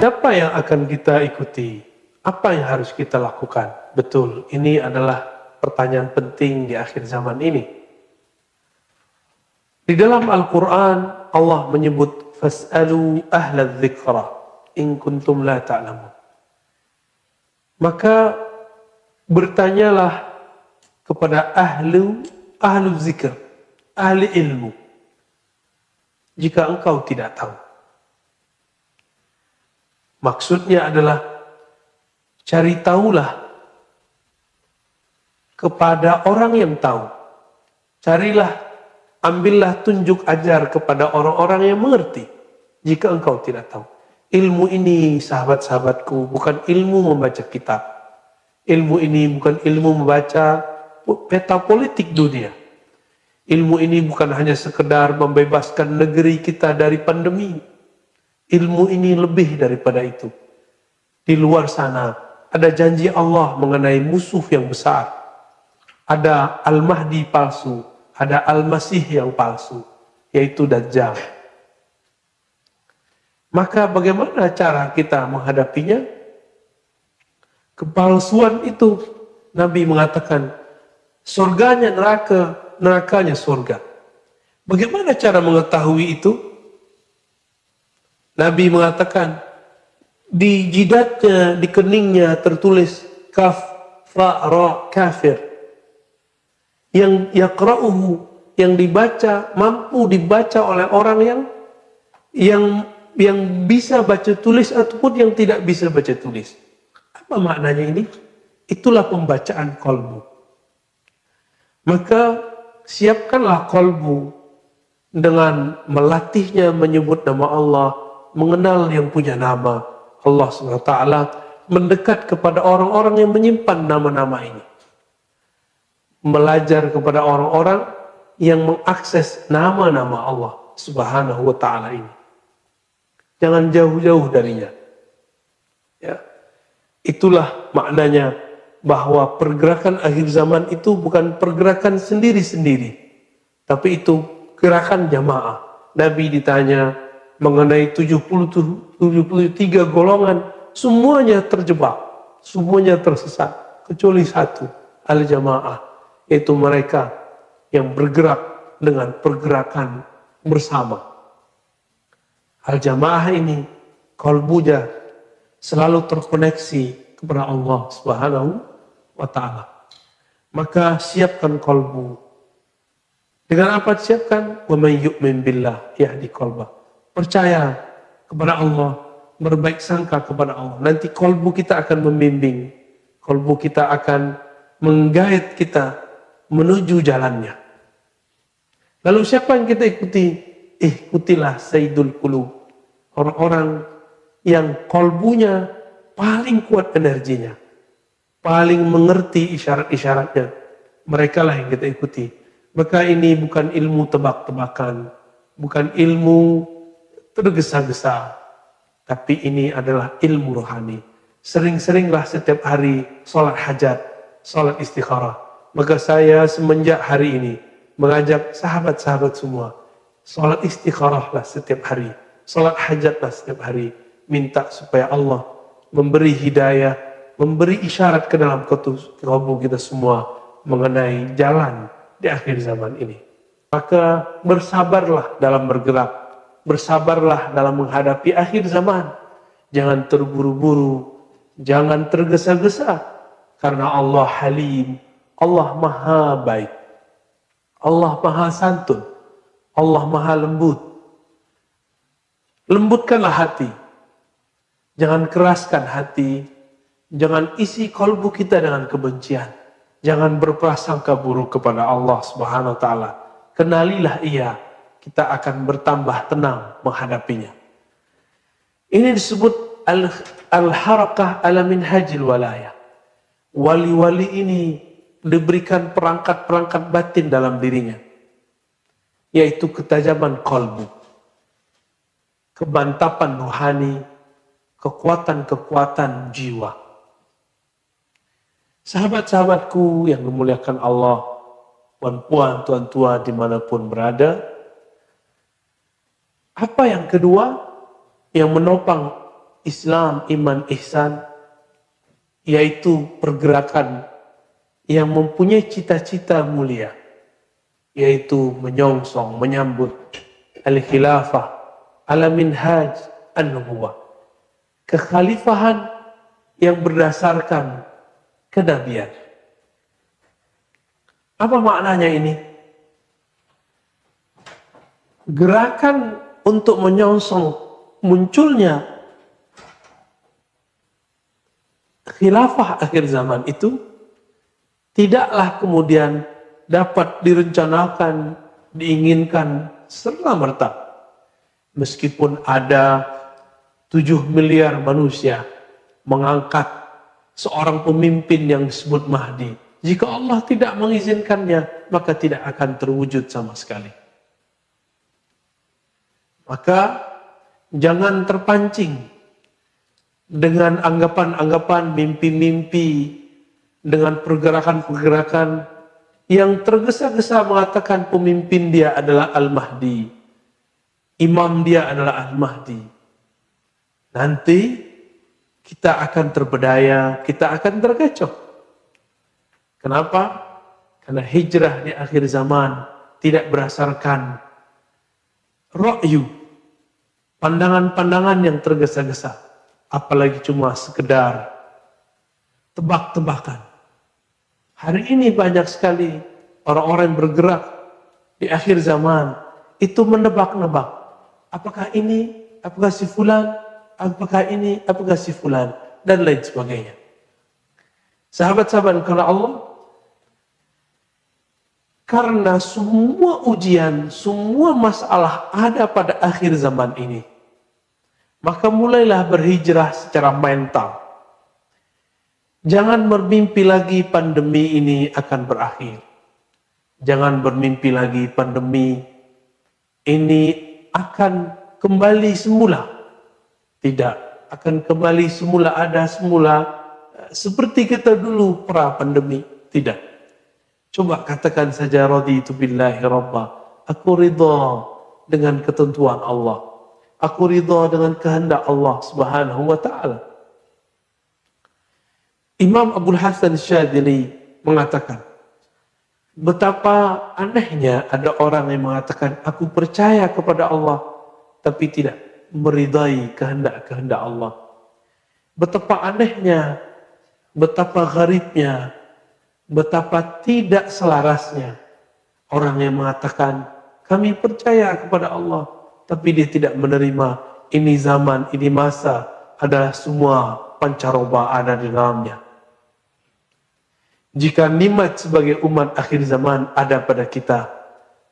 Siapa yang akan kita ikuti? Apa yang harus kita lakukan? Betul, ini adalah pertanyaan penting di akhir zaman ini. Di dalam Al-Quran, Allah menyebut, Fas'alu ahla dzikra, in kuntum la ta'lamun. Maka bertanyalah kepada ahlu zikr, ahli ilmu, jika engkau tidak tahu. Maksudnya adalah cari tahulah kepada orang yang tahu. Carilah, ambillah tunjuk ajar kepada orang-orang yang mengerti jika engkau tidak tahu. Ilmu ini, sahabat-sahabatku, bukan ilmu membaca kitab. Ilmu ini bukan ilmu membaca peta politik dunia. Ilmu ini bukan hanya sekedar membebaskan negeri kita dari pandemi. Ilmu ini lebih daripada itu. Di luar sana ada janji Allah mengenai musuh yang besar. Ada Al-Mahdi palsu, ada Al-Masih yang palsu, yaitu Dajjal. Maka bagaimana cara kita menghadapinya? Kepalsuan itu, Nabi mengatakan, surganya neraka, nerakanya surga. Bagaimana cara mengetahui itu? Nabi mengatakan, di jidatnya, di keningnya tertulis kaf, fa, ra, kafir. Yang yaqra'uhu, yang dibaca, mampu dibaca oleh orang yang bisa baca tulis ataupun yang tidak bisa baca tulis. Apa maknanya ini? Itulah pembacaan qalbu. Maka siapkanlah qalbu dengan melatihnya menyebut nama Allah, mengenal yang punya nama Allah SWT, mendekat kepada orang-orang yang menyimpan nama-nama ini, belajar kepada orang-orang yang mengakses nama-nama Allah Subhanahu wa Ta'ala ini. Jangan jauh-jauh darinya. Ya. Itulah maknanya bahwa pergerakan akhir zaman itu bukan pergerakan sendiri-sendiri, tapi itu gerakan jamaah. Nabi ditanya mengenai 73 golongan, semuanya terjebak, semuanya tersesat, kecuali satu, al-jamaah, yaitu mereka yang bergerak dengan pergerakan bersama. Al-jamaah ini qalbunya selalu terkoneksi kepada Allah Subhanahu wa Ta'ala. Maka siapkan qalbu. Dengan apa siapkan? Wa may yu'min billah yahdi qalbah. Percaya kepada Allah, berbaik sangka kepada Allah. Nanti qalbu kita akan membimbing, qalbu kita akan menggait kita menuju jalannya. Lalu siapa yang kita ikuti? Ikutilah Sayyidul Qulub, orang-orang yang qalbunya paling kuat energinya, paling mengerti isyarat-isyaratnya. Mereka lah yang kita ikuti. Maka ini bukan ilmu tebak-tebakan, bukan ilmu tergesa-gesa, tapi ini adalah ilmu rohani. Sering-seringlah setiap hari sholat hajat, sholat istikharah. Maka saya semenjak hari ini mengajak sahabat-sahabat semua, sholat istikharahlah setiap hari, sholat hajatlah setiap hari. Minta supaya Allah memberi hidayah, memberi isyarat ke dalam kalbu kita semua mengenai jalan di akhir zaman ini. Maka bersabarlah dalam bergerak, bersabarlah dalam menghadapi akhir zaman. Jangan terburu-buru, jangan tergesa-gesa, karena Allah Halim, Allah Maha Baik, Allah Maha Santun, Allah Maha Lembut. Lembutkanlah hati, jangan keraskan hati, jangan isi kalbu kita dengan kebencian, jangan berprasangka buruk kepada Allah Subhanahu wa Ta'ala. Kenalilah Ia, kita akan bertambah tenang menghadapinya. Ini disebut al-harakah ala minhajil walayah. Wali-wali ini diberikan perangkat-perangkat batin dalam dirinya, yaitu ketajaman kalbu, kebantapan rohani, kekuatan-kekuatan jiwa. Sahabat-sahabatku yang dimuliakan Allah, puan-puan, tuan-tua dimanapun berada, apa yang kedua yang menopang Islam, iman, ihsan, yaitu pergerakan yang mempunyai cita-cita mulia, yaitu menyongsong, menyambut al-khilafah ala minhaj an-nubuwah, kekhalifahan yang berdasarkan kenabian. Apa maknanya ini? Gerakan untuk menyongsong munculnya khilafah akhir zaman itu tidaklah kemudian dapat direncanakan, diinginkan serta-merta. Meskipun ada 7 miliar manusia mengangkat seorang pemimpin yang disebut Mahdi, jika Allah tidak mengizinkannya, maka tidak akan terwujud sama sekali. Maka jangan terpancing dengan anggapan-anggapan, mimpi-mimpi, dengan pergerakan-pergerakan yang tergesa-gesa mengatakan pemimpin dia adalah Al-Mahdi, imam dia adalah Al-Mahdi. Nanti kita akan terbedaya, kita akan terkecoh. Kenapa? Karena hijrah di akhir zaman tidak berdasarkan ra'yu, pandangan-pandangan yang tergesa-gesa, apalagi cuma sekedar tebak-tebakan. Hari ini banyak sekali orang-orang yang bergerak di akhir zaman itu menebak-nebak, apakah ini, apakah si fulan, apakah ini, apakah si fulan, dan lain sebagainya. Sahabat-sahabat karena Allah, karena semua ujian, semua masalah ada pada akhir zaman ini, maka mulailah berhijrah secara mental. Jangan bermimpi lagi pandemi ini akan berakhir. Jangan bermimpi lagi pandemi ini akan kembali semula. Tidak, akan kembali semula, ada semula seperti kita dulu pra pandemi. Tidak. Coba katakan saja, raditu billahi rabba. Aku ridha dengan ketentuan Allah. Aku ridha dengan kehendak Allah Subhanahu wa ta'ala. Imam Abdul Hasan Syadzili mengatakan, betapa anehnya ada orang yang mengatakan, aku percaya kepada Allah, tapi tidak meridai kehendak-kehendak Allah. Betapa anehnya, betapa gharibnya, betapa tidak selarasnya orang yang mengatakan, kami percaya kepada Allah, tapi dia tidak menerima ini zaman, ini masa, ada semua pancaroba ada di dalamnya. Jika nikmat sebagai umat akhir zaman ada pada kita,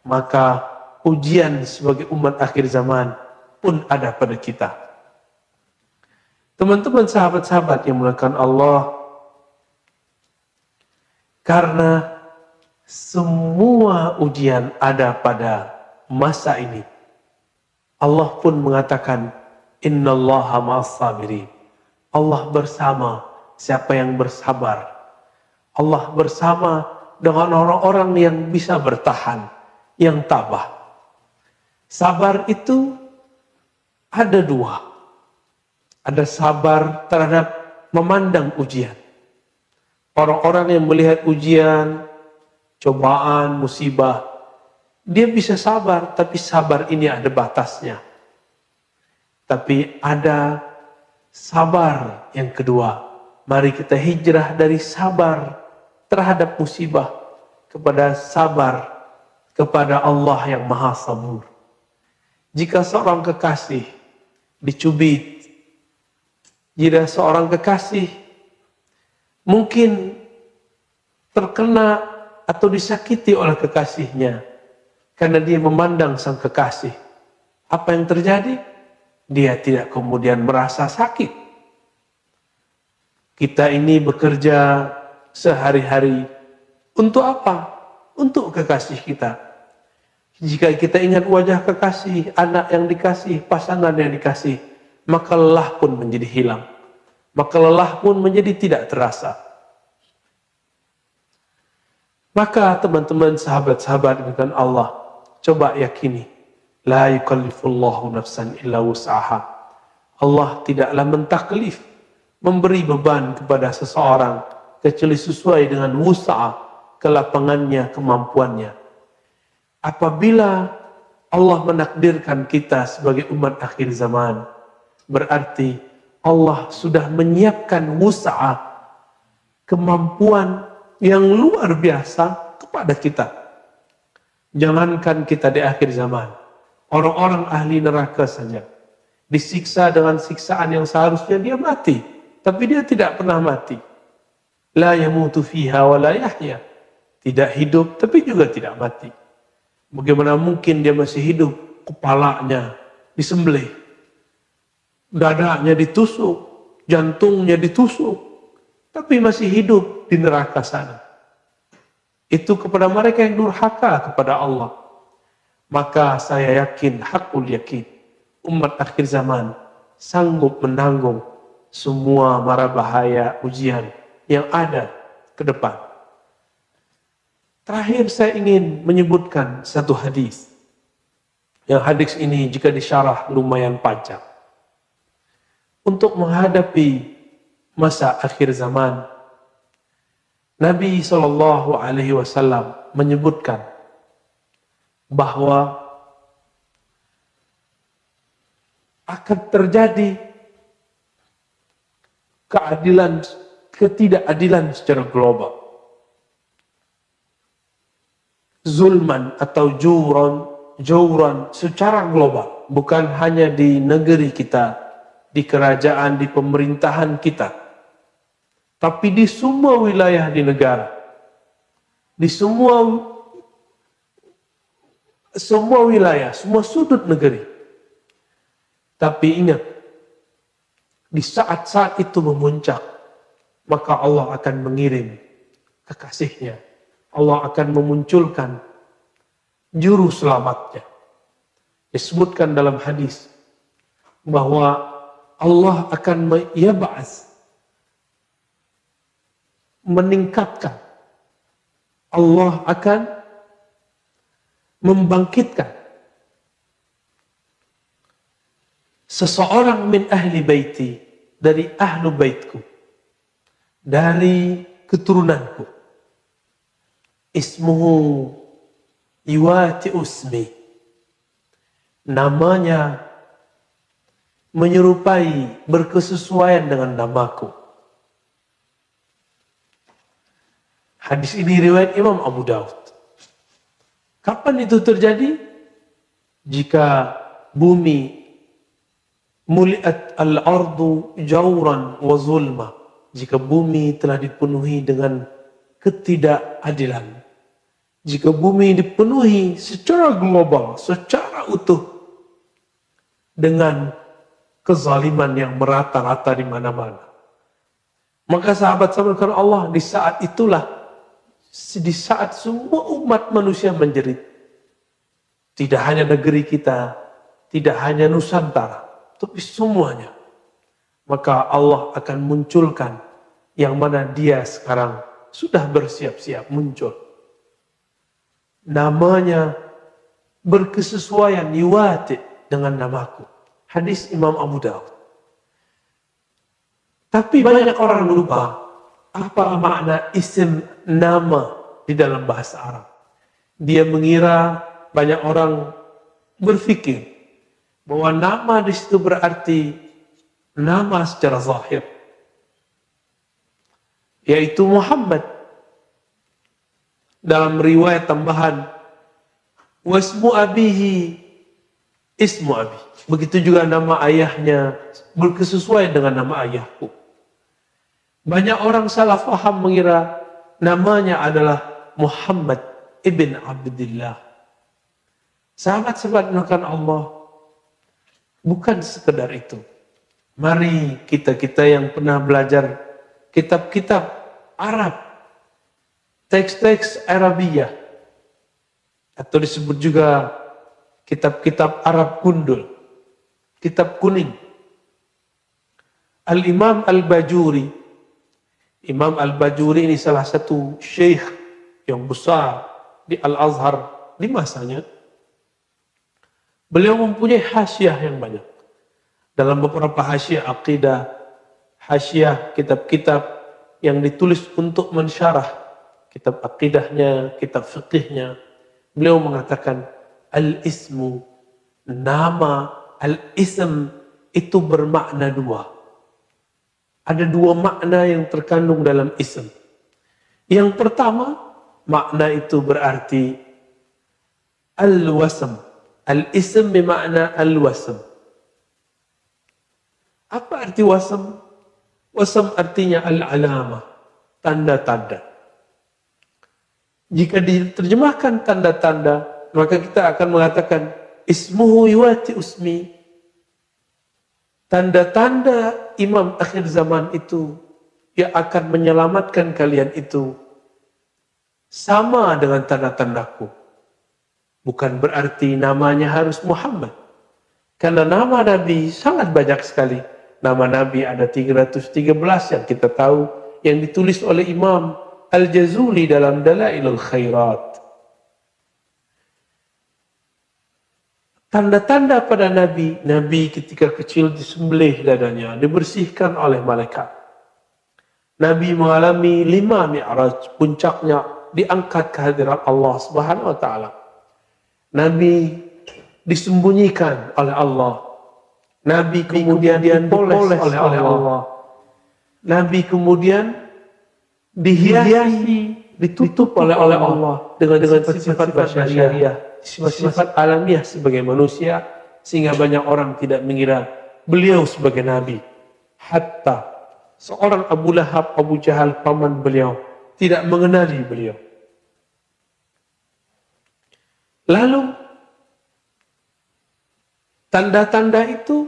maka ujian sebagai umat akhir zaman pun ada pada kita. Teman-teman, sahabat-sahabat yang dimuliakan Allah, karena semua ujian ada pada masa ini, Allah pun mengatakan, innallaha ma'as sabirin. Allah bersama siapa yang bersabar. Allah bersama dengan orang-orang yang bisa bertahan, yang tabah. Sabar itu ada dua. Ada sabar terhadap memandang ujian. Orang-orang yang melihat ujian, cobaan, musibah, dia bisa sabar, tapi sabar ini ada batasnya. Tapi ada sabar yang kedua. Mari kita hijrah dari sabar terhadap musibah kepada sabar kepada Allah yang Maha Sabur. Jika seorang kekasih dicubit, jika seorang kekasih mungkin terkena atau disakiti oleh kekasihnya karena dia memandang sang kekasih, apa yang terjadi? Dia tidak kemudian merasa sakit. Kita ini bekerja sehari-hari untuk apa? Untuk kekasih kita. Jika kita ingat wajah kekasih, anak yang dikasih, pasangan yang dikasih, maka lelah pun menjadi hilang. Maka lelah pun menjadi tidak terasa. Maka teman-teman, sahabat-sahabat dengan Allah, coba yakini, la yukallifullahu nafsan illa wus'aha. Allah tidaklah mentaklif, memberi beban kepada seseorang kecuali sesuai dengan wus'ah, kelapangannya, kemampuannya. Apabila Allah menakdirkan kita sebagai umat akhir zaman, berarti Allah sudah menyiapkan wus'ah, kemampuan yang luar biasa kepada kita. Jangankan kita di akhir zaman, orang-orang ahli neraka saja disiksa dengan siksaan yang seharusnya dia mati, tapi dia tidak pernah mati. La yamutu fiha wa la yahya. Tidak hidup tapi juga tidak mati. Bagaimana mungkin dia masih hidup? Kepalanya disembelih, dadanya ditusuk, jantungnya ditusuk, tapi masih hidup di neraka sana. Itu kepada mereka yang durhaka kepada Allah. Maka saya yakin, hakul yakin, umat akhir zaman sanggup menanggung semua mara bahaya ujian yang ada ke depan. Terakhir saya ingin menyebutkan satu hadis. Yang hadis ini jika disyarah lumayan panjang. Untuk menghadapi masa akhir zaman, Nabi SAW menyebutkan bahwa akan terjadi ketidakadilan secara global. Zulman atau jauran secara global, bukan hanya di negeri kita, di kerajaan, di pemerintahan kita, tapi di semua wilayah di negara, di semua wilayah, semua sudut negeri. Tapi ingat, di saat-saat itu memuncak, maka Allah akan mengirim kekasihnya. Allah akan memunculkan juru selamatnya. Disebutkan dalam hadis bahwa Allah akan meningkatkan, Allah akan membangkitkan seseorang min ahli baiti, dari ahlu baitku, dari keturunanku. Ismuhu yuwati usmi, namanya menyerupai, berkesesuaian dengan namaku. Hadis ini riwayat Imam Abu Daud. Kapan itu terjadi? Jika bumi muliat al-ardu jauran wa zulma, jika bumi telah dipenuhi dengan ketidakadilan, jika bumi dipenuhi secara global, secara utuh dengan kezaliman yang merata-rata di mana-mana, maka sahabat-sahabat Allah, di saat itulah, di saat semua umat manusia menjerit, tidak hanya negeri kita, tidak hanya Nusantara, tapi semuanya, maka Allah akan munculkan yang mana dia sekarang sudah bersiap-siap muncul. Namanya berkesesuaian, yuwati, dengan namaku. Hadis Imam Abu Daud. Tapi banyak orang lupa apa makna isim, nama di dalam bahasa Arab. Dia mengira, banyak orang berpikir bahwa nama di situ berarti nama secara zahir, yaitu Muhammad. Dalam riwayat tambahan, wasmu abihi ismu abi. Begitu juga nama ayahnya berkesesuaian dengan nama ayahku. Banyak orang salah faham mengira namanya adalah Muhammad ibn Abdullah. Sahabat-sahabat menekan Allah, bukan sekedar itu. Mari kita yang pernah belajar kitab-kitab Arab, teks-teks Arabiyah, atau disebut juga kitab-kitab Arab gundul, kitab kuning. Al-Imam Al-Bajuri, Imam Al-Bajuri ini salah satu syekh yang besar di Al-Azhar di masanya. Beliau mempunyai hasyiah yang banyak. Dalam beberapa hasyiah akidah, hasyiah kitab-kitab yang ditulis untuk mensyarah kitab akidahnya, kitab fikihnya, beliau mengatakan al-ismu, nama al-ism itu bermakna dua. Ada dua makna yang terkandung dalam ism. Yang pertama, makna itu berarti al-wasm. Al-ism bermakna al-wasm. Apa arti wasm? Wasm artinya al-alamah, tanda-tanda. Jika diterjemahkan tanda-tanda, maka kita akan mengatakan ismuhu yuwati usmi. Tanda-tanda imam akhir zaman itu yang akan menyelamatkan kalian itu sama dengan tanda-tandaku. Bukan berarti namanya harus Muhammad. Karena nama Nabi sangat banyak sekali. Nama Nabi ada 313 yang kita tahu, yang ditulis oleh Imam Al-Jazuli dalam Dalailul Khairat. Tanda-tanda pada Nabi, Nabi ketika kecil disembelih dadanya, dibersihkan oleh malaikat. Nabi mengalami 5 mi'raj, puncaknya diangkat ke hadirat Allah Subhanahu wa taala. Nabi disembunyikan oleh Allah. Nabi kemudian dipoles oleh Allah. Nabi kemudian dihiasi, ditutup oleh Allah dengan sifat syariah, sifat alamiah sebagai manusia, sehingga banyak orang tidak mengira beliau sebagai Nabi. Hatta seorang Abu Lahab, Abu Jahal, paman beliau, tidak mengenali beliau. Lalu tanda-tanda itu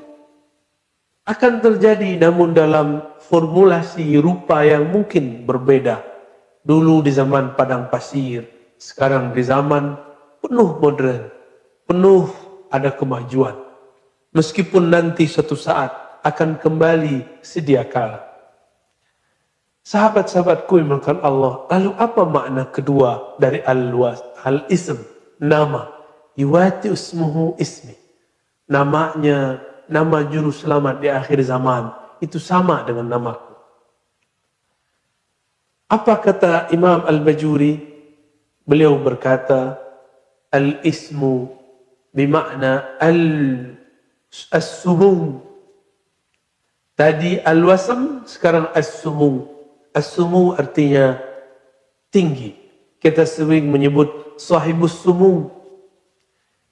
akan terjadi, namun dalam formulasi rupa yang mungkin berbeda. Dulu di zaman padang pasir, sekarang di zaman penuh modern, penuh ada kemajuan. Meskipun nanti suatu saat akan kembali sedia kala. Sahabat-sahabatku yang dimuliakan Allah, lalu apa makna kedua dari al-ism, nama? Yuwati usmuhu ismi. Namanya, nama juru selamat di akhir zaman itu sama dengan namaku. Apa kata Imam Al-Bajuri? Beliau berkata, al-ismu bimakna as-sumum. Tadi al-wasm, sekarang as-sumum. As-sumum artinya tinggi. Kita sering menyebut sahibus sumum,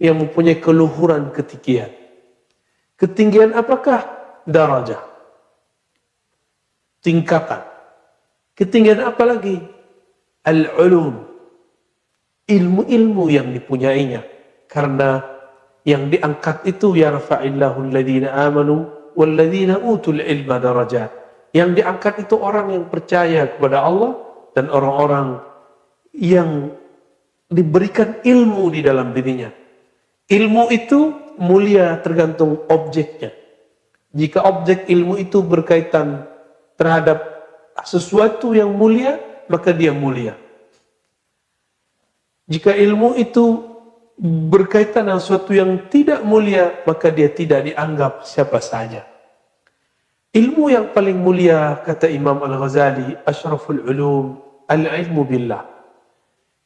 yang mempunyai keluhuran ketinggian. Ketinggian apakah? Darajah. Tingkatan. Ketinggian apa lagi? Al-ulum. Ilmu-ilmu yang dipunyainya. Karena yang diangkat itu yarfa'illahu alladhina amanu walladhina utul ilma darajat. Yang diangkat itu orang yang percaya kepada Allah dan orang-orang yang diberikan ilmu di dalam dirinya. Ilmu itu mulia tergantung objeknya. Jika objek ilmu itu berkaitan terhadap sesuatu yang mulia, maka dia mulia. Jika ilmu itu berkaitan dengan sesuatu yang tidak mulia, maka dia tidak dianggap siapa saja. Ilmu yang paling mulia, kata Imam Al-Ghazali, asyraful ulum, al-ilmu billah.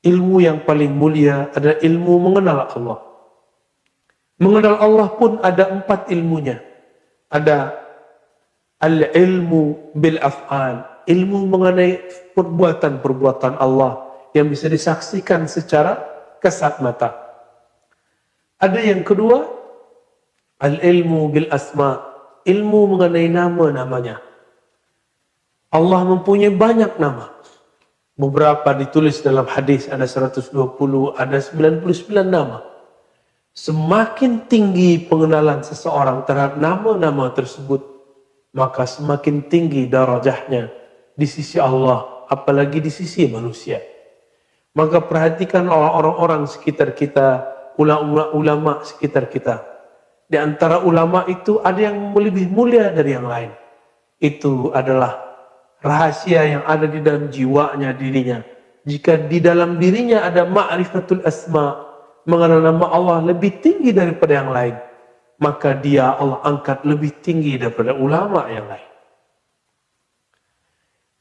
Ilmu yang paling mulia adalah ilmu mengenal Allah. Mengenal Allah pun ada 4 ilmunya. Ada al-ilmu bil af'al, ilmu mengenai perbuatan-perbuatan Allah yang bisa disaksikan secara kasat mata. Ada yang kedua, al-ilmu bil asma, ilmu mengenai nama-namanya. Allah mempunyai banyak nama. Beberapa ditulis dalam hadis, ada 120, ada 99 nama. Semakin tinggi pengenalan seseorang terhadap nama-nama tersebut, maka semakin tinggi darajahnya di sisi Allah, apalagi di sisi manusia. Maka perhatikan orang-orang sekitar kita, ulama-ulama sekitar kita. Di antara ulama itu ada yang lebih mulia dari yang lain. Itu adalah rahasia yang ada di dalam jiwanya, dirinya. Jika di dalam dirinya ada ma'rifatul asma', mengenal nama Allah lebih tinggi daripada yang lain, maka dia Allah angkat lebih tinggi daripada ulama yang lain.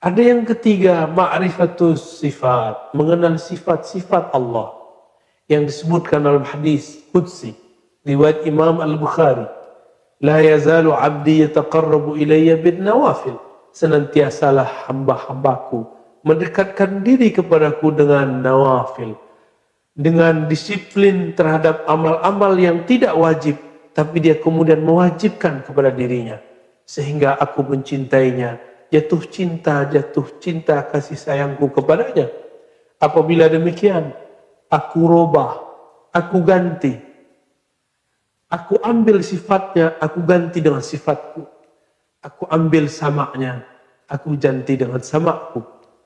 Ada yang ketiga, ma'rifatus sifat, mengenal sifat-sifat Allah yang disebutkan dalam hadis qudsi riwayat Imam Al-Bukhari, la yazalu 'abdi yataqarrabu ilayya bin nawafil, senantiasalah hamba-hambaku mendekatkan diri kepadaku dengan nawafil, dengan disiplin terhadap amal-amal yang tidak wajib, tapi dia kemudian mewajibkan kepada dirinya, sehingga aku mencintainya, jatuh cinta kasih sayangku kepadanya. Apabila demikian, aku robah, aku ganti, aku ambil sifatnya, aku ganti dengan sifatku, aku ambil samaknya, aku ganti dengan samakku,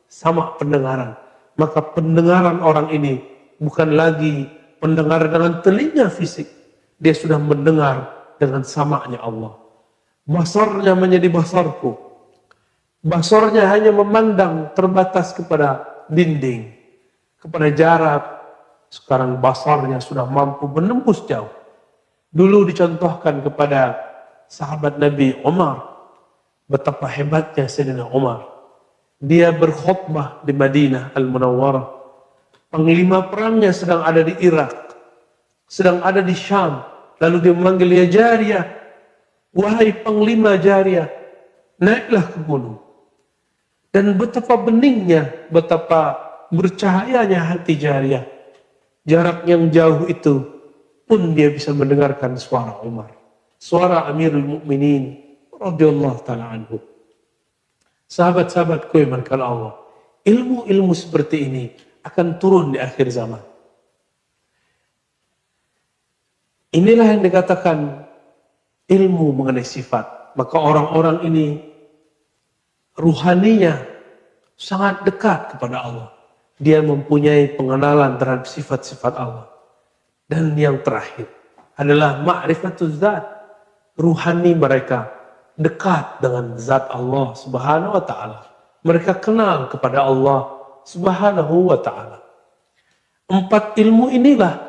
samak pendengaran. Maka pendengaran orang ini bukan lagi pendengar dengan telinga fisik, dia sudah mendengar dengan samaknya Allah. Basarnya menjadi basarku, basarnya hanya memandang terbatas kepada dinding, kepada jarak. Sekarang basarnya sudah mampu menembus jauh. Dulu dicontohkan kepada sahabat Nabi Umar, betapa hebatnya Sayyidina Umar. Dia berkhutbah di Madinah Al-Munawwarah. Panglima perangnya sedang ada di Irak, sedang ada di Syam. Lalu dia memanggil, ya Jariyah, wahai Panglima Jariyah, naiklah ke gunung. Dan betapa beningnya, betapa bercahayanya hati Jariyah. Jarak yang jauh itu pun dia bisa mendengarkan suara Umar, suara Amirul Mukminin radhiyallahu taala anhu. Sahabat-sahabatku yang dimuliakan Allah, ilmu-ilmu seperti ini akan turun di akhir zaman. Inilah yang dikatakan ilmu mengenai sifat. Maka orang-orang ini ruhaninya sangat dekat kepada Allah. Dia mempunyai pengenalan terhadap sifat-sifat Allah. Dan yang terakhir adalah ma'rifatuz zat. Ruhani mereka dekat dengan zat Allah Subhanahu wa taala. Mereka kenal kepada Allah Subhanahu wa taala. 4 ilmu inilah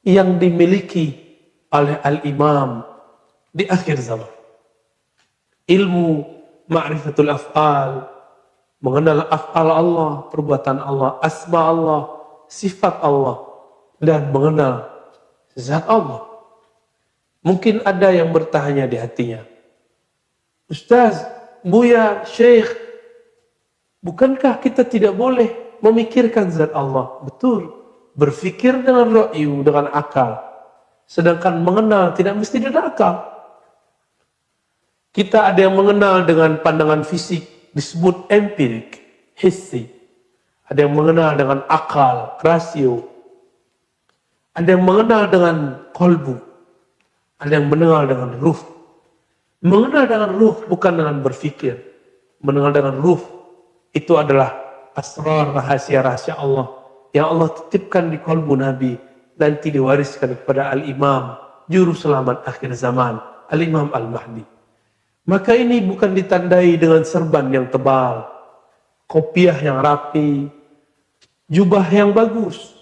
yang dimiliki oleh al-imam di akhir zaman. Ilmu ma'rifatul af'al, mengenal af'al Allah, perbuatan Allah, asma Allah, sifat Allah, dan mengenal zat Allah. Mungkin ada yang bertanya di hatinya, Ustaz, Buya, Syekh, bukankah kita tidak boleh memikirkan zat Allah? Betul, berfikir dengan ra'yu, dengan akal. Sedangkan mengenal tidak mesti dengan akal. Kita ada yang mengenal dengan pandangan fisik, disebut empirik, hissi. Ada yang mengenal dengan akal, rasio. Ada yang mengenal dengan kolbu. Ada yang mengenal dengan ruh. Mengenal dengan ruh bukan dengan berfikir. Mengenal dengan ruh itu adalah asrar, rahasia-rahasia Allah yang Allah titipkan di kolbu Nabi, nanti diwariskan kepada al-imam, juru selamat akhir zaman, al-imam al-Mahdi. Maka ini bukan ditandai dengan serban yang tebal, kopiah yang rapi, jubah yang bagus,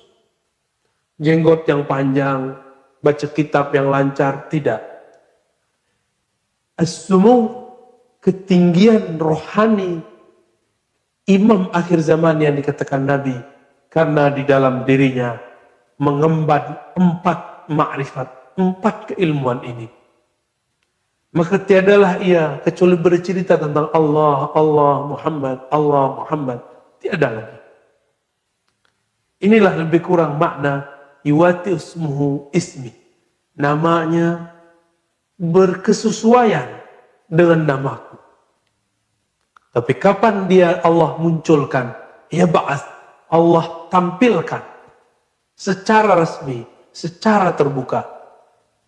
jenggot yang panjang, baca kitab yang lancar, tidak. As-sumu, ketinggian rohani imam akhir zaman yang dikatakan Nabi, karena di dalam dirinya mengemban 4 ma'rifat, 4 keilmuan ini. Maka tiadalah ia kecuali bercerita tentang Allah, Allah Muhammad, tiada lagi. Inilah lebih kurang makna yuwati ismuhu ismi. Namanya berkesesuaian dengan namaku. Tapi kapan dia Allah munculkan? Ya ba'ats, Allah tampilkan secara resmi, secara terbuka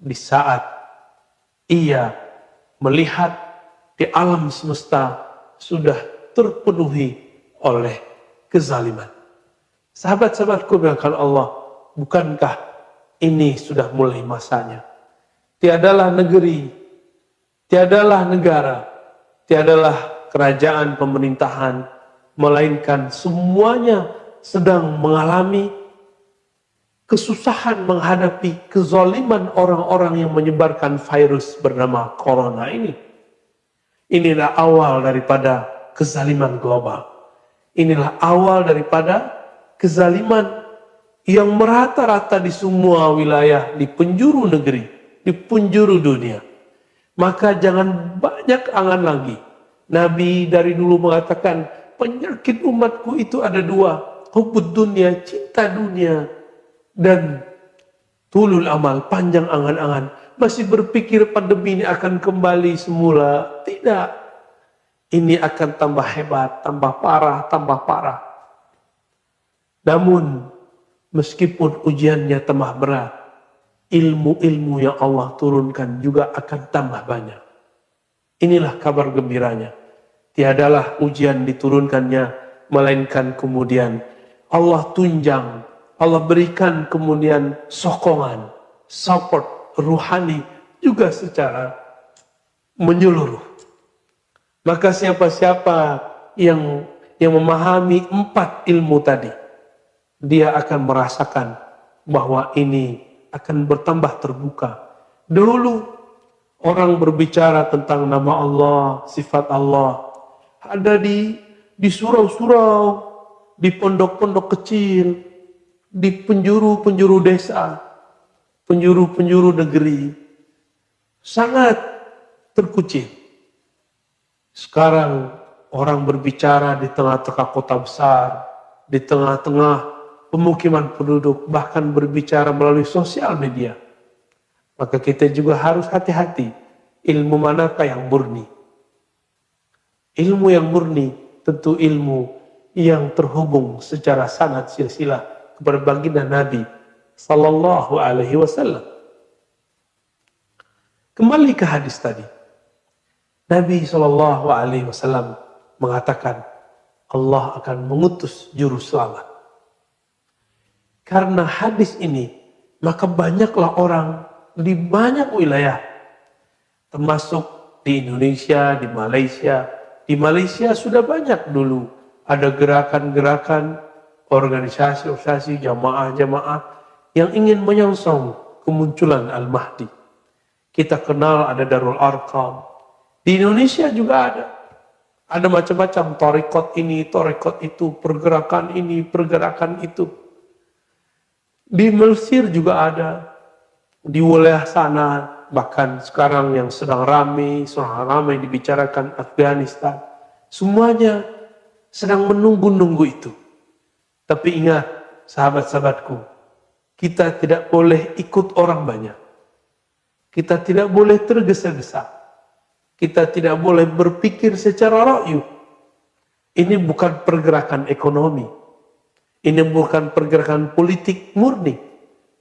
di saat ia melihat di alam semesta sudah terpenuhi oleh kezaliman. Sahabat-sahabatku yang dimuliakan Allah, bukankah ini sudah mulai masanya? Tiadalah negeri, tiadalah negara, tiadalah kerajaan pemerintahan, melainkan semuanya sedang mengalami kesusahan menghadapi kezaliman orang-orang yang menyebarkan virus bernama corona ini. Inilah awal daripada kezaliman global. Inilah awal daripada kezaliman yang merata-rata di semua wilayah, di penjuru negeri, di penjuru dunia. Maka jangan banyak angan lagi. Nabi dari dulu mengatakan, penyakit umatku itu ada dua. Hubbud dunia, cinta dunia. Dan tulul amal, panjang angan-angan. Masih berpikir pandemi ini akan kembali semula. Tidak. Ini akan tambah hebat, tambah parah, tambah parah. Namun, meskipun ujiannya tambah berat, ilmu-ilmu yang Allah turunkan juga akan tambah banyak. Inilah kabar gembiranya. Tiadalah ujian diturunkannya, melainkan kemudian Allah tunjang, Allah berikan kemudian sokongan, support ruhani juga secara menyeluruh. Maka siapa-siapa yang memahami 4 ilmu tadi, dia akan merasakan bahwa ini akan bertambah terbuka. Dulu orang berbicara tentang nama Allah, sifat Allah, ada di surau-surau, di pondok-pondok kecil, di penjuru-penjuru desa, penjuru-penjuru negeri, sangat terkucil. Sekarang orang berbicara di tengah-tengah kota besar, di tengah-tengah pemukiman penduduk, bahkan berbicara melalui sosial media. Maka kita juga harus hati-hati, ilmu manakah yang murni. Ilmu yang murni tentu ilmu yang terhubung secara sanad silsilah kepada baginda Nabi sallallahu alaihi wasallam. Kembali ke hadis tadi. Nabi sallallahu alaihi wasallam mengatakan Allah akan mengutus juru selamat. Karena hadis ini, maka banyaklah orang di banyak wilayah, termasuk di Indonesia, di Malaysia. Di Malaysia sudah banyak dulu ada gerakan-gerakan, organisasi-organisasi, jamaah-jamaah yang ingin menyongsong kemunculan Al-Mahdi. Kita kenal ada Darul Arqam. Di Indonesia juga ada. Ada macam-macam tarekat ini, tarekat itu, pergerakan ini, pergerakan itu. Di Mesir juga ada, di wilayah sana, bahkan sekarang yang sedang ramai dibicarakan Afghanistan. Semuanya sedang menunggu-nunggu itu. Tapi ingat, sahabat-sahabatku, kita tidak boleh ikut orang banyak. Kita tidak boleh tergesa-gesa. Kita tidak boleh berpikir secara ra'yu. Ini bukan pergerakan ekonomi. Ini bukan pergerakan politik murni.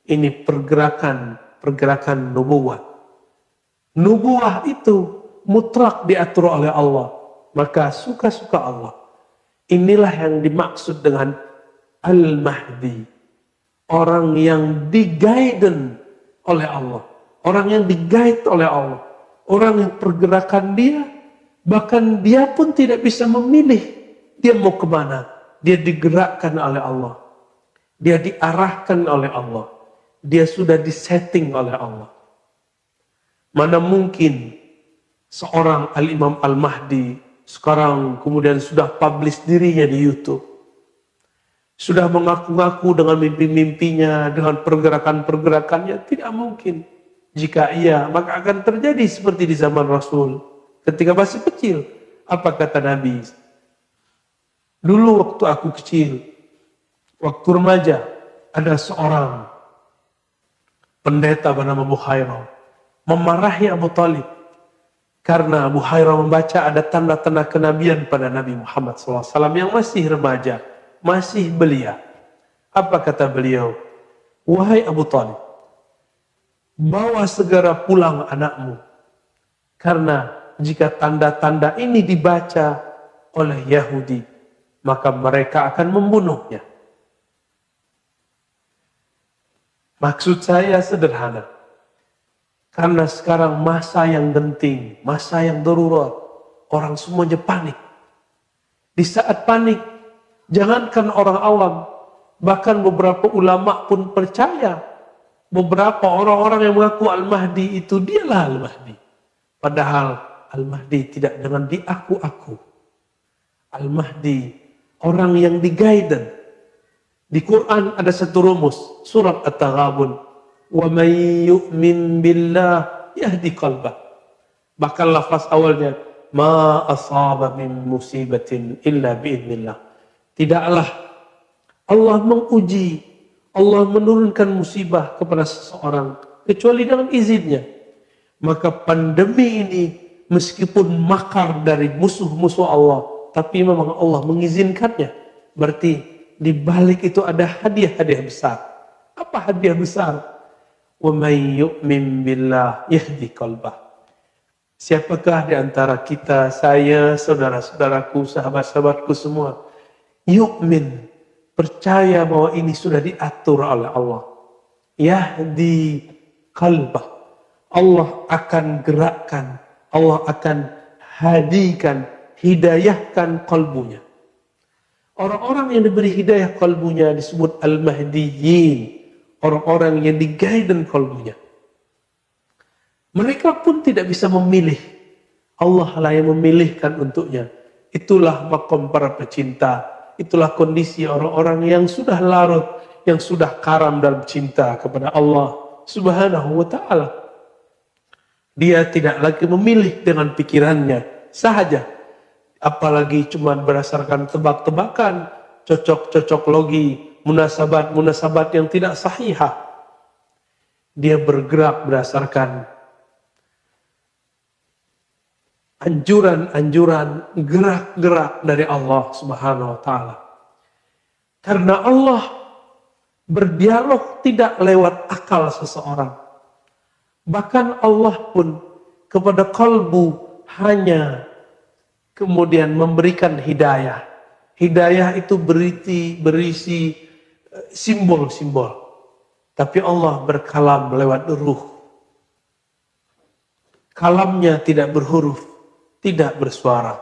Ini pergerakan nubuwah. Nubuwah itu mutlak diatur oleh Allah. Maka suka-suka Allah. Inilah yang dimaksud dengan Al-Mahdi. Orang yang di-guidance oleh Allah. Orang yang di-guide oleh Allah. Orang yang pergerakan dia, bahkan dia pun tidak bisa memilih dia mau kemana. Dia digerakkan oleh Allah. Dia diarahkan oleh Allah. Dia sudah disetting oleh Allah. Mana mungkin seorang Al-Imam Al-Mahdi sekarang kemudian sudah publish dirinya di YouTube. Sudah mengaku-ngaku dengan mimpi-mimpinya, dengan pergerakan-pergerakannya. Tidak mungkin. Jika iya, maka akan terjadi seperti di zaman Rasul. Ketika masih kecil, apa kata Nabi? Dulu waktu aku kecil, waktu remaja, ada seorang pendeta bernama Buhairah memarahi Abu Talib. Karena Abu Hurairah membaca ada tanda-tanda kenabian pada Nabi Muhammad SAW yang masih remaja, masih belia. Apa kata beliau? Wahai Abu Talib, bawa segera pulang anakmu. Karena jika tanda-tanda ini dibaca oleh Yahudi, maka mereka akan membunuhnya. Maksud saya sederhana. Karena sekarang masa yang genting, masa yang darurat, orang semuanya panik. Di saat panik, jangankan orang awam, Bahkan beberapa ulama pun percaya. Beberapa orang-orang yang mengaku Al-Mahdi itu dialah Al-Mahdi. Padahal Al-Mahdi tidak dengan diaku-aku. Al-Mahdi orang yang di-guided. Di Quran ada satu rumus, surat At-Taghabun. Wa may yu'min billah yahdi qalbah. Bahkan lafaz awalnya, ma asaba min musibatin illa biidznillah. Tidaklah Allah menguji, Allah menurunkan musibah kepada seseorang kecuali dengan izinnya. Maka pandemi ini meskipun makar dari musuh-musuh Allah, tapi memang Allah mengizinkannya. Berarti di balik itu ada hadiah-hadiah besar. Apa hadiah besar? Wa may yu'min billah yahdi qalbah. Siapakah di antara kita, saya, saudara-saudaraku, sahabat-sahabatku semua, yu'min, percaya bahwa ini sudah diatur oleh Allah. Yahdi qalbah. Allah akan gerakkan, Allah akan hadikan, hidayahkan kalbunya. Orang-orang yang diberi hidayah kalbunya disebut al-mahdiyyin. Orang-orang yang di-guidance kalbunya. Mereka pun tidak bisa memilih. Allah lah yang memilihkan untuknya. Itulah makom para pecinta. Itulah kondisi orang-orang yang sudah larut, yang sudah karam dalam cinta kepada Allah Subhanahu wa ta'ala. Dia tidak lagi memilih dengan pikirannya sahaja. Apalagi cuma berdasarkan tebak-tebakan, cocok-cocok logi, munasabat-munasabat yang tidak sahihah. Dia bergerak berdasarkan anjuran-anjuran, gerak-gerak dari Allah Subhanahu wa ta'ala. Karena Allah berdialog tidak lewat akal seseorang. Bahkan Allah pun kepada kalbu hanya kemudian memberikan hidayah. Hidayah itu berisi simbol-simbol. Tapi Allah berkalam lewat ruh. Kalamnya tidak berhuruf, tidak bersuara.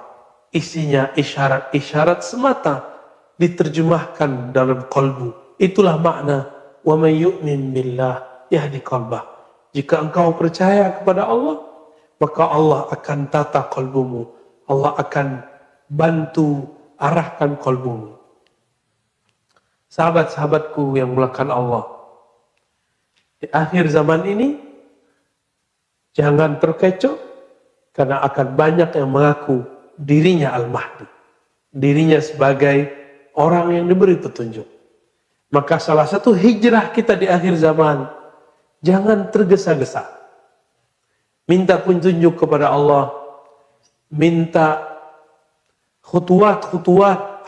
Isinya isyarat-isyarat semata diterjemahkan dalam kalbu. Itulah makna wa may yu'min billah yahdi qalbah. Jika engkau percaya kepada Allah, maka Allah akan tata kalbumu. Allah akan bantu arahkan kalbumu. Sahabat-sahabatku yang mulakan Allah, di akhir zaman ini jangan terkecoh, karena akan banyak yang mengaku dirinya Al-Mahdi, dirinya sebagai orang yang diberi petunjuk. Maka salah satu hijrah kita di akhir zaman, jangan tergesa-gesa. Minta petunjuk kepada Allah, minta khutuwat,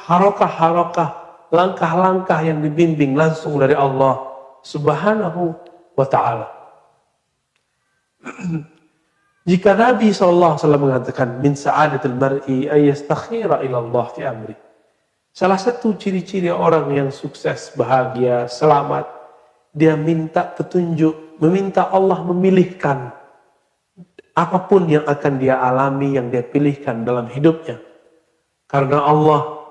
harakah-harakah, langkah-langkah yang dibimbing langsung dari Allah Subhanahu wa ta'ala. Jika Nabi SAW mengatakan min sa'adatil mar'i ayyastakhira ila Allah fi amri. Salah satu ciri-ciri orang yang sukses, bahagia, selamat, dia minta petunjuk, meminta Allah memilihkan apapun yang akan dia alami, yang dia pilihkan dalam hidupnya. Karena Allah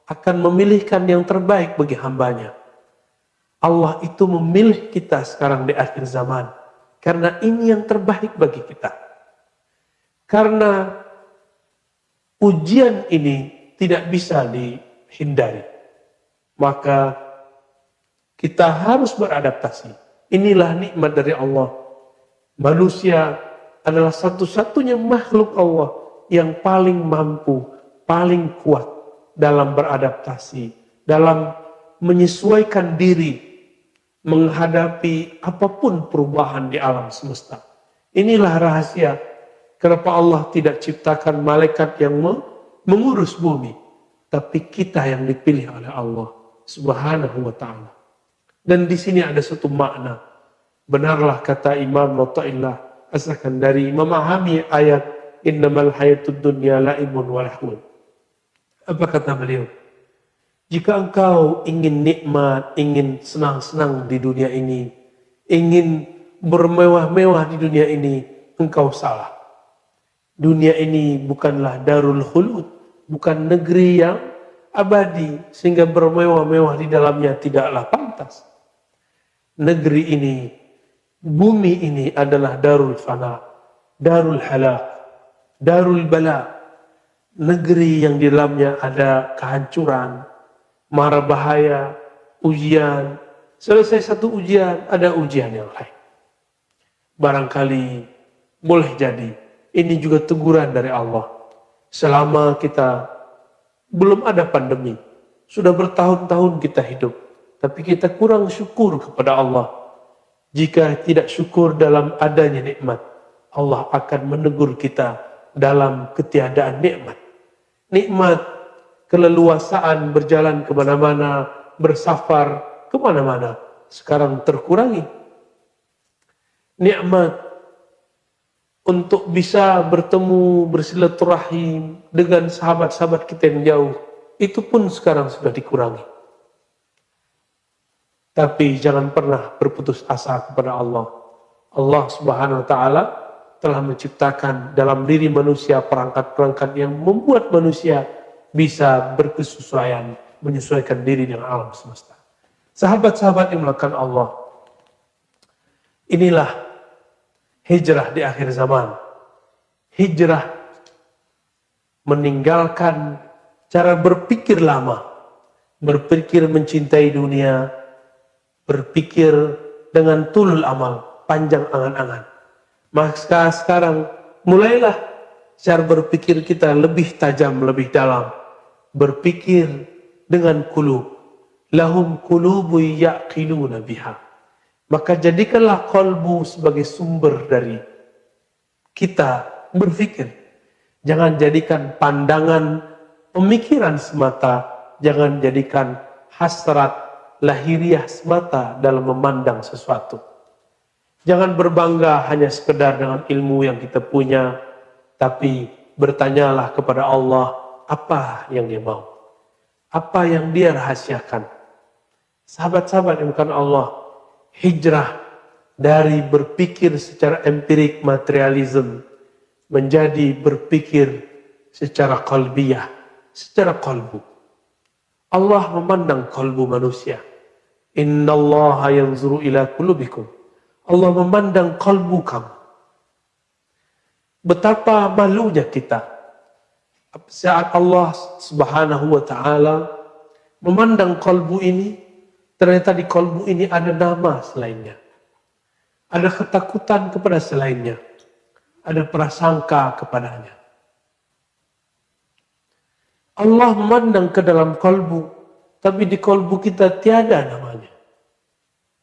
akan memilihkan yang terbaik bagi hambanya. Allah itu memilih kita sekarang di akhir zaman. Karena ini yang terbaik bagi kita. Karena ujian ini tidak bisa dihindari. Maka kita harus beradaptasi. Inilah nikmat dari Allah. Manusia adalah satu-satunya makhluk Allah yang paling mampu, paling kuat dalam beradaptasi, dalam menyesuaikan diri menghadapi apapun perubahan di alam semesta. Inilah rahasia kenapa Allah tidak ciptakan malaikat yang mengurus bumi, tapi kita yang dipilih oleh Allah Subhanahu wa ta'ala. Dan di sini ada satu makna. Benarlah kata Imam Ratta'illah asalkan dari memahami ayat innamal hayatud dunya la'ibun wa lahwun. Apa kata beliau? Jika engkau ingin nikmat, ingin senang-senang di dunia ini, ingin bermewah-mewah di dunia ini, engkau salah. Dunia ini bukanlah darul khulud, bukan negeri yang abadi, sehingga bermewah-mewah di dalamnya tidaklah pantas. Negeri ini, bumi ini adalah darul fana, darul halak, darul bala. Negeri yang di dalamnya ada kehancuran, mara bahaya, ujian. Selesai satu ujian, ada ujian yang lain. Barangkali boleh jadi ini juga teguran dari Allah. Selama kita belum ada pandemi, sudah bertahun-tahun kita hidup, tapi kita kurang syukur kepada Allah. Jika tidak syukur dalam adanya nikmat, Allah akan menegur kita dalam ketiadaan nikmat. Nikmat keleluasaan berjalan kemana-mana, bersafar kemana-mana, sekarang terkurangi. Nikmat untuk bisa bertemu, bersilaturahim dengan sahabat-sahabat kita yang jauh, itu pun sekarang sudah dikurangi. Tapi jangan pernah berputus asa kepada Allah. Allah Subhanahu wa taala telah menciptakan dalam diri manusia perangkat-perangkat yang membuat manusia bisa berkesesuaian, menyesuaikan diri dengan alam semesta. Sahabat-sahabat yang melakukan Allah, inilah hijrah di akhir zaman. Hijrah meninggalkan cara berpikir lama, berpikir mencintai dunia, berpikir dengan tulul amal, panjang angan-angan. Maka sekarang mulailah cara berpikir kita lebih tajam, lebih dalam. Berpikir dengan kulub. Lahum kulubu ya'qiluna biha. Maka jadikanlah kolbu sebagai sumber dari kita berpikir. Jangan jadikan pandangan pemikiran semata. Jangan jadikan hasrat lahiriah semata dalam memandang sesuatu. Jangan berbangga hanya sekedar dengan ilmu yang kita punya, tapi bertanyalah kepada Allah apa yang Dia mau, apa yang Dia rahasiakan. Sahabat-sahabat yang bukan Allah, hijrah dari berpikir secara empirik materialisme menjadi berpikir secara qalbiyah, secara qalbu. Allah memandang qalbu manusia. Innallaha yanzuru ila qulubikum. Allah memandang qalbu kamu. Betapa malunya kita saat Allah Subhanahu wa taala memandang qalbu ini, ternyata di qalbu ini ada nama selainnya. Ada ketakutan kepada selainnya. Ada prasangka kepadanya. Allah memandang ke dalam qalbu, tapi di qalbu kita tiada namanya.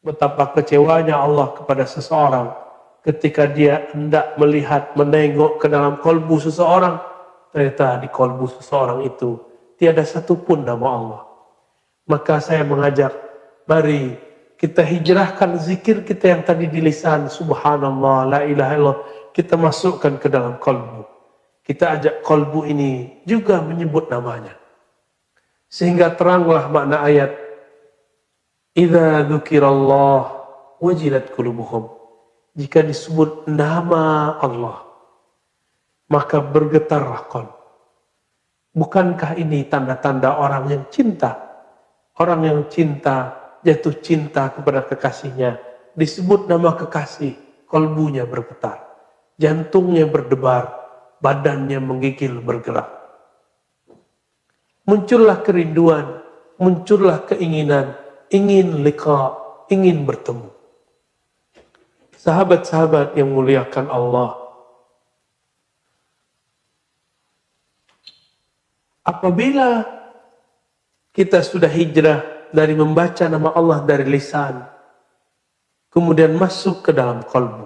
Betapa kecewanya Allah kepada seseorang ketika dia hendak melihat, menengok ke dalam qalbu seseorang, ternyata di qalbu seseorang itu tiada satupun nama Allah. Maka saya mengajak, mari kita hijrahkan zikir kita yang tadi di lisan, subhanallah, la ilaha illallah, kita masukkan ke dalam qalbu. Kita ajak qalbu ini juga menyebut namanya. Sehingga teranglah makna ayat, idza dzukirallah wajilat qulubuhum. Jika disebut nama Allah, maka bergetarlah qalbu. Bukankah ini tanda-tanda orang yang cinta? Orang yang cinta, jatuh cinta kepada kekasihnya, disebut nama kekasih, qalbunya bergetar, jantungnya berdebar, badannya menggigil bergerak. Muncullah kerinduan, muncullah keinginan, ingin liqa, ingin bertemu. Sahabat-sahabat yang muliakan Allah, apabila kita sudah hijrah dari membaca nama Allah dari lisan, kemudian masuk ke dalam qalbu,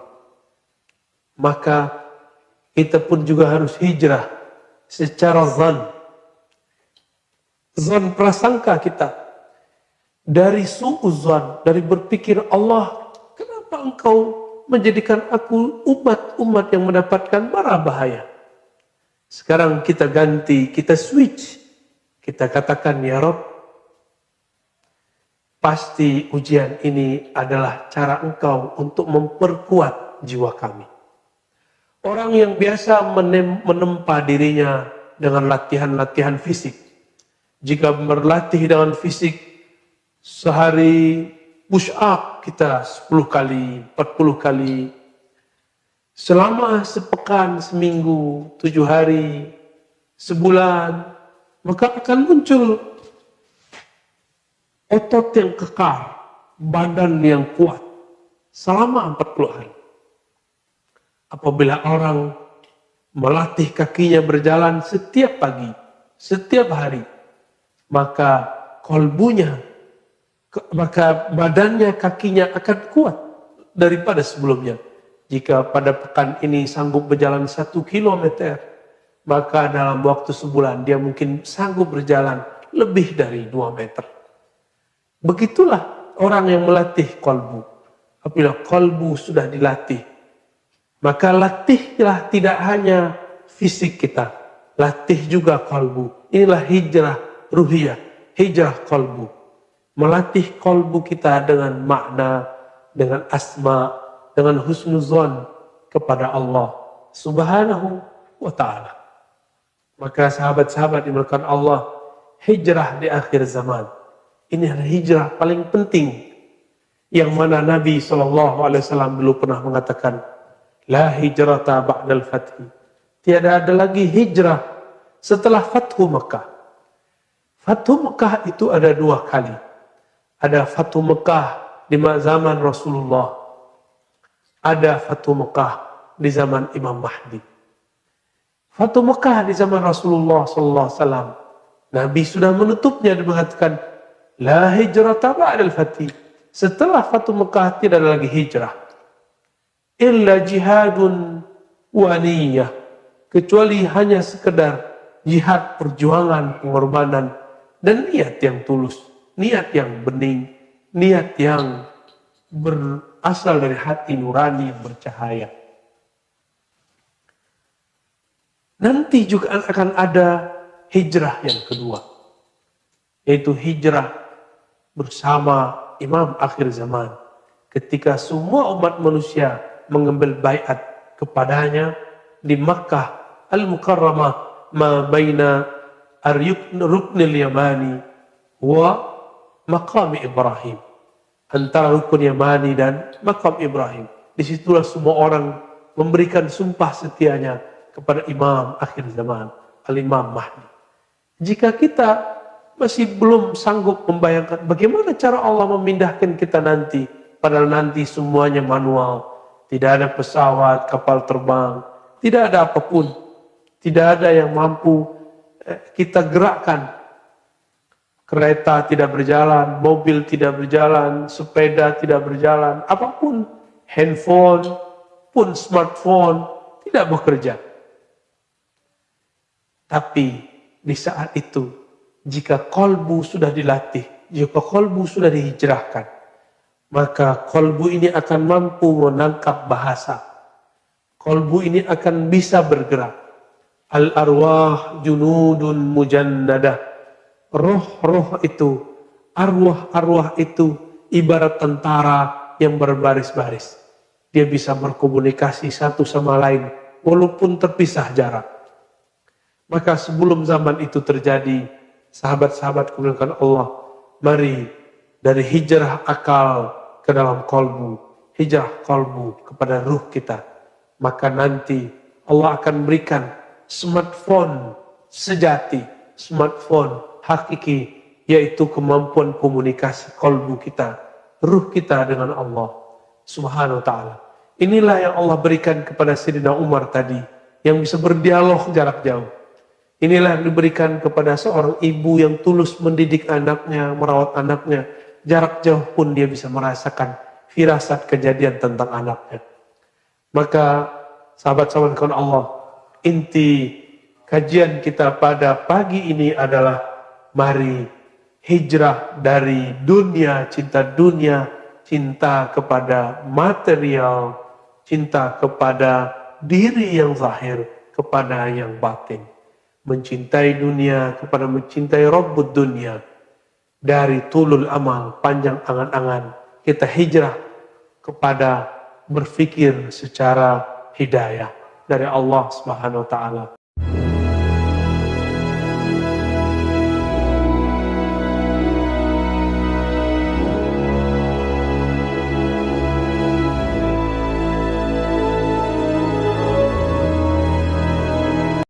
maka kita pun juga harus hijrah secara zon prasangka kita. Dari su'uzan, dari berpikir Allah, kenapa engkau menjadikan aku umat-umat yang mendapatkan mara bahaya? Sekarang kita ganti, kita switch. Kita katakan, ya Rabb, pasti ujian ini adalah cara engkau untuk memperkuat jiwa kami. Orang yang biasa menempa dirinya dengan latihan-latihan fisik, Jika berlatih dengan fisik, sehari push up kita 10 kali, 40 kali. Selama sepekan, seminggu, 7 hari, sebulan, maka akan muncul otot yang kekar, badan yang kuat selama 40 hari. Apabila orang melatih kakinya berjalan setiap pagi, setiap hari, maka kolbunya, maka badannya, kakinya akan kuat daripada sebelumnya. Jika pada pekan ini sanggup berjalan 1 kilometer, maka dalam waktu sebulan dia mungkin sanggup berjalan lebih dari 2 meter. Begitulah orang yang melatih kolbu. Apabila kolbu sudah dilatih, maka latihlah tidak hanya fisik kita, latih juga kolbu. Inilah hijrah ruhiyah, hijrah kolbu. Melatih kolbu kita dengan makna, dengan asma, dengan husnuzon kepada Allah Subhanahu wa ta'ala. Maka sahabat-sahabat dimulakan Allah, hijrah di akhir zaman. Ini adalah hijrah paling penting. Yang mana Nabi SAW dulu pernah mengatakan, la hijrata ba'dal fathi. Tiada ada lagi hijrah setelah Fathu Mekah. Fathu Mekah itu ada 2 kali. Ada Fathu Mekah di zaman Rasulullah. Ada Fathu Mekah di zaman Imam Mahdi. Fathu Mekah di zaman Rasulullah SAW, Nabi sudah menutupnya dan mengatakan, la hijrata ba'dal fathi. Setelah Fathu Mekah tidak ada lagi hijrah. Illa jihadun wa niyah. Kecuali hanya sekedar jihad, perjuangan, pengorbanan, dan niat yang tulus, niat yang bening, niat yang berasal dari hati nurani yang bercahaya. Nanti juga akan ada hijrah yang kedua, yaitu hijrah bersama Imam akhir zaman. Ketika semua umat manusia mengambil baiat kepadanya di Makkah Al-Mukarramah, ma baina ar-ruknil yamani wa maqam Ibrahim. Antara rukun Yamani dan makam Ibrahim. Disitulah semua orang memberikan sumpah setianya kepada Imam akhir zaman, Al-Imam Mahdi. Jika kita masih belum sanggup membayangkan bagaimana cara Allah memindahkan kita nanti, padahal nanti semuanya manual, tidak ada pesawat, kapal terbang, tidak ada apapun, tidak ada yang mampu kita gerakkan. Kereta tidak berjalan, mobil tidak berjalan, sepeda tidak berjalan, apapun, handphone pun, smartphone tidak bekerja. Tapi di saat itu, jika kolbu sudah dilatih, jika kolbu sudah dihijrahkan, maka kolbu ini akan mampu menangkap bahasa. Kolbu ini akan bisa bergerak. Al-arwah junudun mujannadah. Roh-roh itu, arwah-arwah itu ibarat tentara yang berbaris-baris. Dia bisa berkomunikasi satu sama lain walaupun terpisah jarak. Maka sebelum zaman itu terjadi, sahabat-sahabat kemuliaan Allah, mari dari hijrah akal ke dalam kolbu, hijrah kolbu kepada ruh kita. Maka nanti Allah akan berikan smartphone sejati, smartphone hakiki, yaitu kemampuan komunikasi kolbu kita, ruh kita dengan Allah Subhanahu wa ta'ala. Inilah yang Allah berikan kepada Sayyidina Umar tadi, yang bisa berdialog jarak jauh. Inilah yang diberikan kepada seorang ibu yang tulus mendidik anaknya, merawat anaknya. Jarak jauh pun dia bisa merasakan firasat kejadian tentang anaknya. Maka sahabat-sahabat Allah, inti kajian kita pada pagi ini adalah mari hijrah dari dunia, cinta kepada material, cinta kepada diri yang zahir, kepada yang batin. Mencintai dunia kepada mencintai Rabbud dunia. Dari tulul amal, panjang angan-angan, kita hijrah kepada berfikir secara hidayah dari Allah Subhanahu wa ta'ala.